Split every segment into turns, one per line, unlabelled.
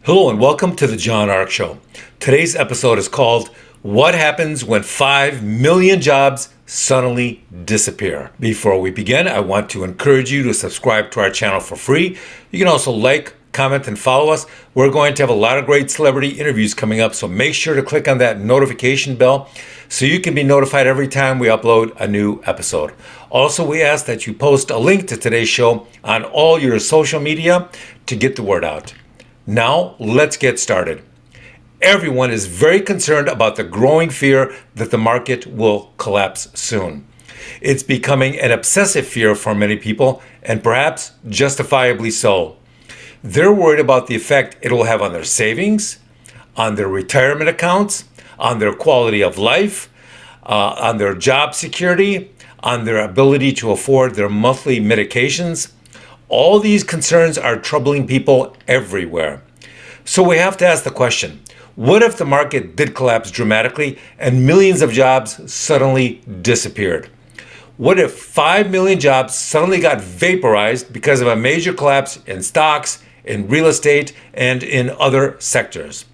Hello and welcome to the John Ark Show. Today's episode is called What Happens When 5 Million Jobs Suddenly Disappear. Before we begin, I want to encourage you to subscribe to our channel for free. You can also like, comment, and follow us. We're going to have a lot of great celebrity interviews coming up, so make sure to click on that notification bell so you can be notified every time we upload a new episode. Also, we ask that you post a link to today's show on all your social media to get the word out. Now, let's get started. Everyone is very concerned about the growing fear that the market will collapse soon. It's becoming an obsessive fear for many people, and perhaps justifiably so. They're worried about the effect it will have on their savings, on their retirement accounts, on their quality of life, on their job security, on their ability to afford their monthly medications. All these concerns are troubling people everywhere. So we have to ask the question, what if the market did collapse dramatically and millions of jobs suddenly disappeared? What if 5 million jobs suddenly got vaporized because of a major collapse in stocks, in real estate, and in other sectors?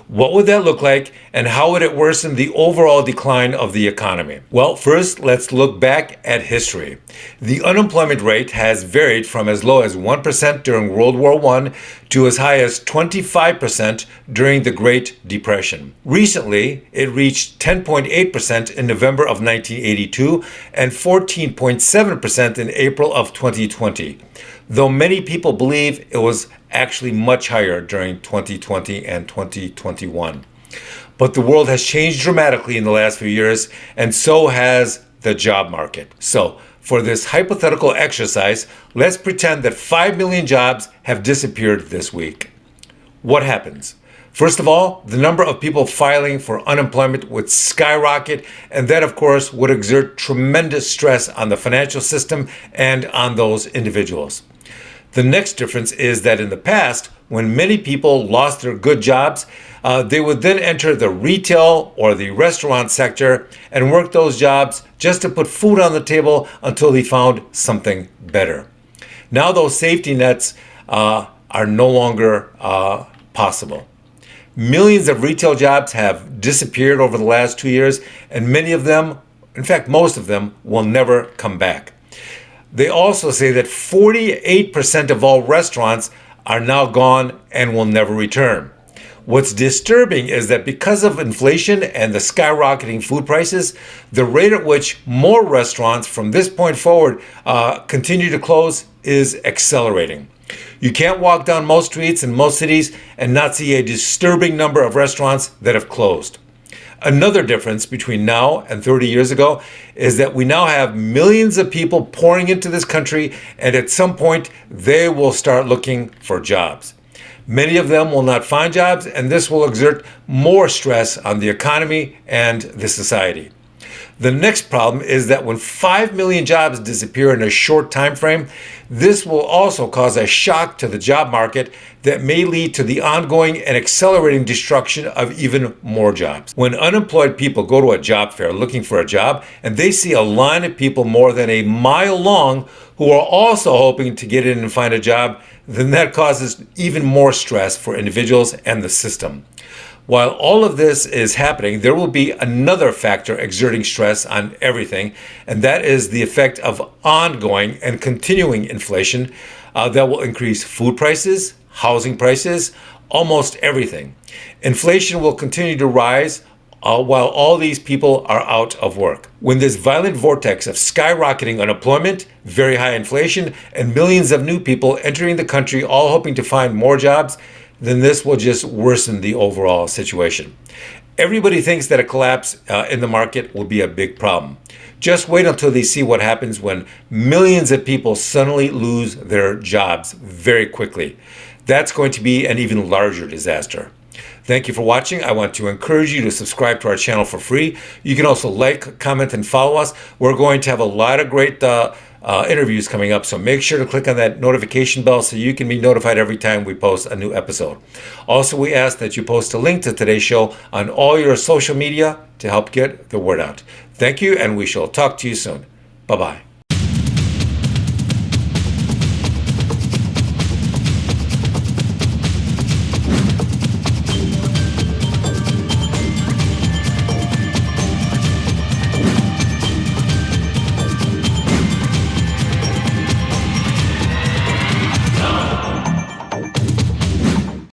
What would that look like, and how would it worsen the overall decline of the economy? Well, first, let's look back at history. The unemployment rate has varied from as low as 1% during World War I to as high as 25% during the Great Depression. Recently, it reached 10.8% in November of 1982 and 14.7% in April of 2020, though many people believe it was actually much higher during 2020 and 2021. But the world has changed dramatically in the last few years, and so has the job market. So, for this hypothetical exercise, let's pretend that 5 million jobs have disappeared this week. What happens? First of all, the number of people filing for unemployment would skyrocket, and that, of course, would exert tremendous stress on the financial system and on those individuals. The next difference is that in the past, when many people lost their good jobs, they would then enter the retail or the restaurant sector and work those jobs just to put food on the table until they found something better. Now those safety nets are no longer possible. Millions of retail jobs have disappeared over the last 2 years, and many of them, in fact most of them, will never come back. They also say that 48% of all restaurants are now gone and will never return. What's disturbing is that because of inflation and the skyrocketing food prices, the rate at which more restaurants from this point forward continue to close is accelerating. You can't walk down most streets in most cities and not see a disturbing number of restaurants that have closed. Another difference between now and 30 years ago is that we now have millions of people pouring into this country, and at some point they will start looking for jobs. Many of them will not find jobs, and this will exert more stress on the economy and the society. The next problem is that when 5 million jobs disappear in a short time frame, this will also cause a shock to the job market that may lead to the ongoing and accelerating destruction of even more jobs. When unemployed people go to a job fair looking for a job and they see a line of people more than a mile long who are also hoping to get in and find a job, then that causes even more stress for individuals and the system. While all of this is happening, there will be another factor exerting stress on everything, and that is the effect of ongoing and continuing inflation that will increase food prices, housing prices, almost everything. Inflation will continue to rise while all these people are out of work. When this violent vortex of skyrocketing unemployment, very high inflation, and millions of new people entering the country all hoping to find more jobs, then this will just worsen the overall situation. Everybody thinks that a collapse in the market will be a big problem. Just wait until they see what happens when millions of people suddenly lose their jobs very quickly. That's going to be an even larger disaster. Thank you for watching. I want to encourage you to subscribe to our channel for free. You can also like, comment, and follow us. We're going to have a lot of great interviews coming up, so make sure to click on that notification bell so you can be notified every time we post a new episode. Also, we ask that you post a link to today's show on all your social media to help get the word out. Thank you, and we shall talk to you soon. Bye-bye.